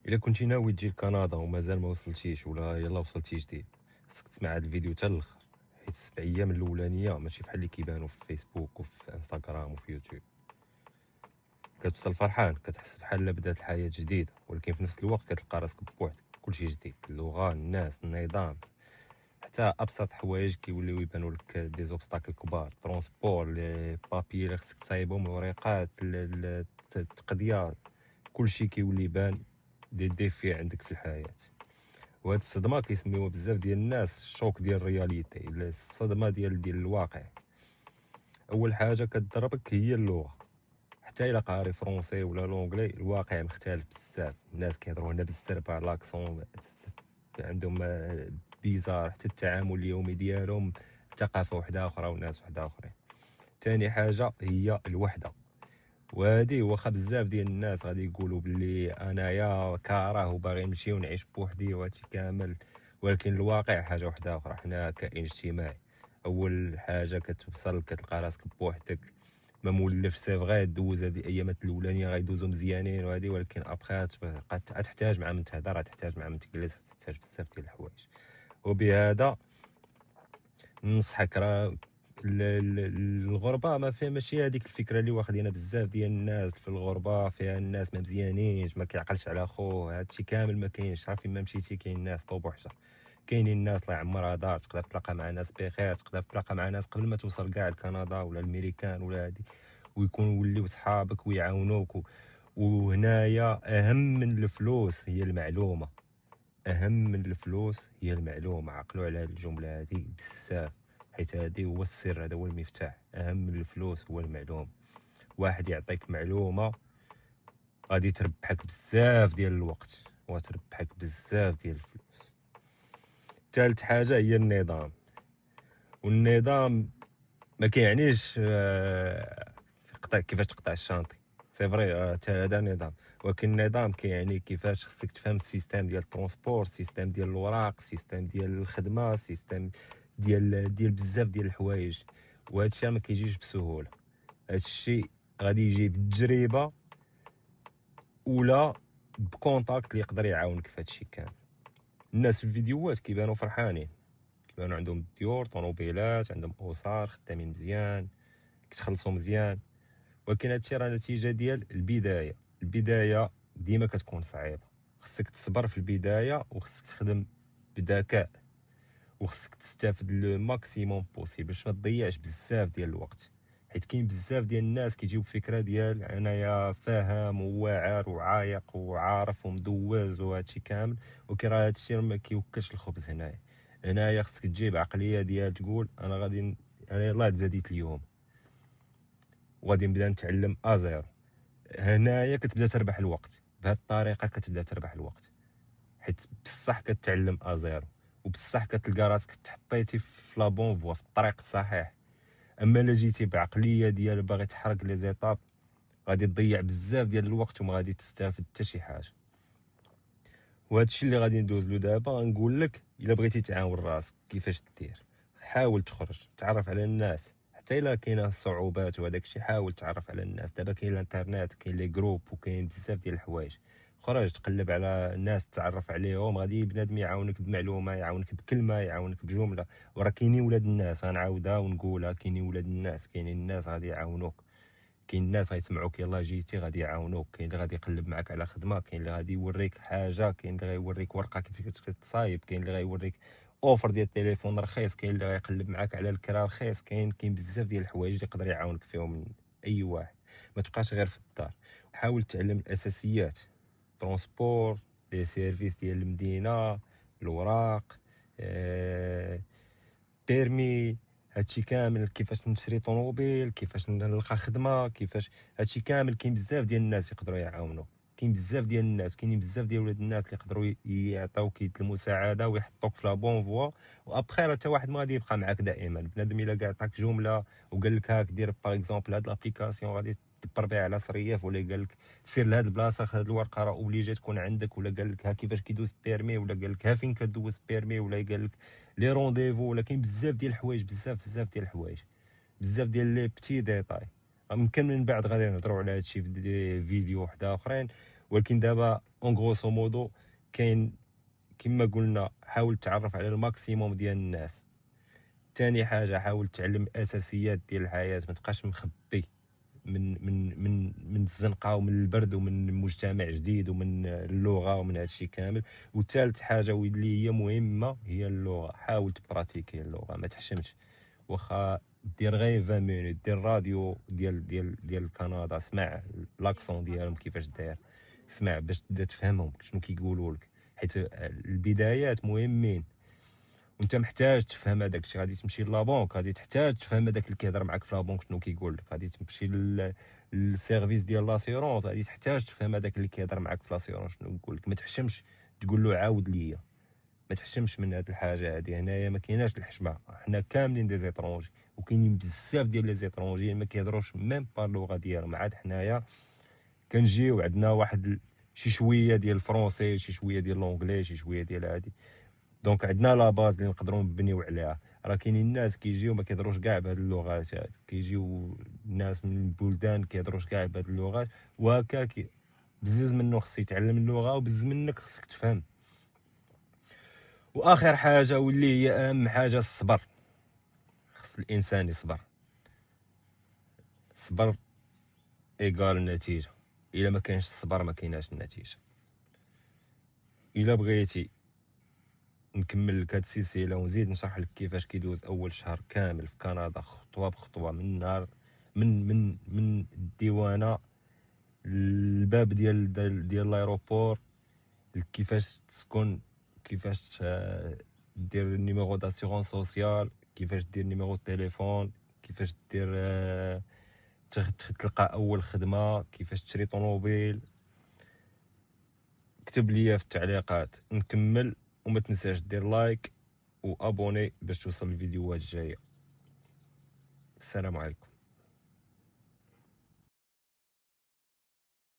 الا كنتي ناوي تجي لكندا ومازال ما وصلتيش ولا يلا وصلتي جديد، خصك تسمع هذا الفيديو حتى الاخر، حيت 7 ايام الاولانيه ماشي بحال اللي كيبانوا في فيسبوك وفي انستغرام وفي يوتيوب. كتوصل فرحان، كتحس بحال بدات الحياه جديده، ولكن في نفس الوقت كتلقى راسك بوحدك، كلشي جديد، اللغه، الناس، النظام، حتى ابسط حوايج كيوليو يبانوا لك دي زوبستاكل كبار. ترونسبور، لي بابي اللي خصك تصايبهم، الوريقات، التقضيه، كلشي كيولي يبان دي ديفي عندك في الحياه. وهاد الصدمه كيسميوها بزاف ديال الناس شوك ديال الرياليتي، ولا الصدمه ديال الواقع. اول حاجه كتضربك هي اللغه، حتى الا قاري فرونسي ولا لونجلي الواقع مختلف بزاف. الناس كيهضروا هنا بالسربه، لاكسون عندهم بيزار، حتى التعامل اليومي ديالهم ثقافه وحده اخرى وناس وحده اخرين. ثاني حاجه هي الوحده، وهذه واخا بزاف ديال الناس غادي يقولوا باللي انايا كاره وباغي نمشي ونعيش بوحدي وهادشي كامل، ولكن الواقع حاجه وحده اخرى. حنا كائن اجتماعي، اول حاجه كتوصل كتلقى راسك بوحدك، ما مولف. سي فغي دوز هاد الايامات الاولانيه غيدوزو مزيانين وهادي، ولكن ابخي غتحتاج مع من تهضر، غتحتاج مع من تجلس، غتحتاج بزاف ديال الحوايج. وبهذا ننصحك، راه الغربه ما فيها ماشي هذيك الفكره اللي واخدينها بزاف ديال الناس في الغربه، فيها الناس ما مزيانينش، ما كيعقلش على خوه، هادشي كامل ما كاينش. عارف فين ما مشيتي كاين الناس طوب وحشه، كاينين الناس الله يعمرها دار، تقدر تلاقى مع ناس بخير، تقدر تلاقى مع ناس قبل ما توصل كاع لكندا ولا الميريكان ولا هادي، ويكون وليو صحابك ويعاونوك وهنايا اهم من الفلوس هي المعلومه، اهم من الفلوس هي المعلومه. عقلوا على هذه الجمله هذه بزاف، حيت هذه هو السر، هذا هو المفتاح. اهم من الفلوس هو المعلومه. واحد يعطيك معلومه غادي تربحك بزاف ديال الوقت وتربحك بزاف ديال الفلوس. ثالث حاجه هي النظام، والنظام ما كيعنيش كيفاش تقطع الشانطي، سي فري هذا نظام، ولكن النظام كيعني كيفاش خصك تفهم السيستم ديال الترونسبور، السيستم ديال الوراق، السيستم ديال الخدمه، السيستم ديال بزاف ديال الحوايج. وهذا الشيء ما كيجيش بسهوله، هذا الشيء غادي يجي بالتجربه ولا بكونتاكت اللي يقدر يعاونك في هذا الشيء كامل. الناس في الفيديوهات كيبانوا فرحانين، كيبانوا عندهم ديور، طوموبيلات، عندهم اسر، خدامين مزيان، كتخلصوا مزيان، ولكن هادشي راه نتيجه ديال البدايه. البدايه ديما كتكون صعيبه، خصك تصبر في البدايه، وخصك تخدم بذكاء، وخصك تستافد لو ماكسيموم بوسيبل باش ما تضيعش بزاف ديال الوقت. حيت كاين بزاف ديال الناس كيجيو بفكره ديال انايا فاهم وواعر وعايق وعارف ومدوز وهادشي كامل، ولكن راه هادشي ما كيوكلش الخبز. هنايا خصك تجيب عقليه ديال تقول انا غادي، انا يلاه تزاديت اليوم وغادي نبدا نتعلم ازيرو. هنايا كتبدا تربح الوقت، بهذه الطريقه كتبدا تربح الوقت، حيت بصح كتعلم ازيرو، وبصح كتلقى راسك تحطيتي في لا بون فوا، في الطريق الصحيح. اما الا جيتي بعقليه ديال باغي تحرق لي زيتاب، غادي تضيع بزاف ديال الوقت وما غادي تستافد حتى شي حاجه. وهذا الشيء اللي غادي ندوز له دابا غنقول لك. الا بغيتي تعاون راسك كيفاش دير، حاول تخرج تعرف على الناس، حتى الا كاينه صعوبات وهداك الشيء حاول تعرف على الناس. دابا كاين الانترنت، كاين لي جروب، وكاين بزاف ديال الحوايج. خرج تقلب على الناس تعرف عليهم، غادي بنادم يعاونك بمعلومه، يعاونك بكلمه، يعاونك بجمله. وراه كاينين ولاد الناس، غنعاودها ونقولها، كاينين ولاد الناس، كاينين الناس غادي يعاونوك، كاين الناس غيسمعوك يلاه جيتي غادي يعاونوك، كاين اللي غادي يقلب معاك على خدمه، كاين اللي غادي يوريك حاجه، كاين اللي غيوريك ورقه كيفاش كتصايب، كاين اللي غيوريك اوفر ديال التليفون رخيص، كاين اللي غيقلب معاك على الكرا رخيص، كاين بزاف ديال الحوايج اللي يقدر يعاونك فيهم اي واحد. ما تبقاش غير في الدار، حاول تعلم الاساسيات، ترونسبور، لي سيرفيس ديال المدينه، الوراق، آه بيرمي، هادشي كامل، كيفاش نشري طوموبيل، كيفاش نلقى خدمه، كيفاش هادشي كامل. كاين بزاف ديال الناس يقدروا يعاونوا، كاين بزاف ديال الناس، كاينين بزاف ديال ولاد الناس اللي يقدروا يعطيوك يد المساعده ويحطوك في لا بون فوا. وابخي راه حتى واحد ما غادي يبقى معاك دائما. بنادم الا كاع عطاك جمله وقال لك هاك دير باغ اكزومبل هاد لابليكاسيون غادي تدبر بها على صريف، ولا قال لك سير لهاد البلاصه خد هاد الورقه راه اوبليجي تكون عندك، ولا قال لك ها كيفاش كيدوز بيرمي، ولا قال لك ها فين كدوز بيرمي، ولا قال لك لي رونديفو، ولا كاين بزاف ديال الحوايج، بزاف ديال الحوايج، بزاف ديال لي بتي ديتاي. يمكن من بعد غادي نهضروا على هادشي في فيديو وحده اخرين، ولكن دابا اون غروسو مودو كاين كما قلنا حاول تعرف على الماكسيموم ديال الناس. تاني حاجه حاول تعلم الاساسيات ديال الحياه، ما تبقاش مخبي من الزنقه ومن البرد ومن مجتمع جديد ومن اللغه ومن هادشي كامل. وثالث حاجه واللي هي مهمه هي اللغه، حاول تبراتيكي اللغه، ما تحشمش. واخا دير غير 20 مينوت، دير راديو ديال كندا، اسمع لاكسون ديالهم كيفاش داير، اسمع باش تبدا تفهمهم شنو كيقولوا لك، حيت البدايات مهمين. وانت محتاج تفهم هذاك الشيء. غادي تمشي لابونك، غادي تحتاج تفهم هذاك اللي كيهضر معاك في لابونك شنو كيقول لك. غادي تمشي للسيرفيس ديال لاسيرونس، غادي تحتاج تفهم هذاك اللي كيهضر معاك في لاسيرونس شنو يقول لك. ما تحشمش تقول له عاود ليا، ما تحشمش من هاد الحاجه هادي. هنايا ما كايناش الحشمه، حنا كاملين دي زيترونجي، وكاينين بزاف ديال لي زيترونجي ما كيهضروش ميم با اللغه ديالهم. عاد حنايا كنجيو عندنا واحد شي شويه ديال الفرونسي، شي شويه ديال لونجلي، شي شويه ديال هادي. دونك عندنا لا باز اللي نقدروا نبنيو عليها. راه كاينين الناس كيجيو ما كيهضروش كاع بهاد اللغات هاد، كيجيو الناس من البلدان كيهضروش كاع بهاد اللغات، وهكا بزز منه خص يتعلم اللغه، وبزز منك خصك تفهم. واخر حاجه واللي هي اهم حاجه الصبر. خص الانسان يصبر. الصبر ايكال النتيجه، الا ما كانش الصبر ما كايناش النتيجه. الا بغيتي نكمل لك هاد السلسله ونزيد نشرح لك كيفاش كيدوز اول شهر كامل في كندا خطوه بخطوه، من نهار من الديوانه الباب ديال لايروبور، كيفاش تسكن، كيفاش دير النيميرو داسيغونس سوسيال، كيفاش دير نيميرو تليفون، كيفاش دير تلقى اول خدمه، كيفاش تشري طوموبيل. اكتب لي في التعليقات نكمل، وما تنساش دير لايك وابوني باش توصل الفيديوهات الجايه. السلام عليكم.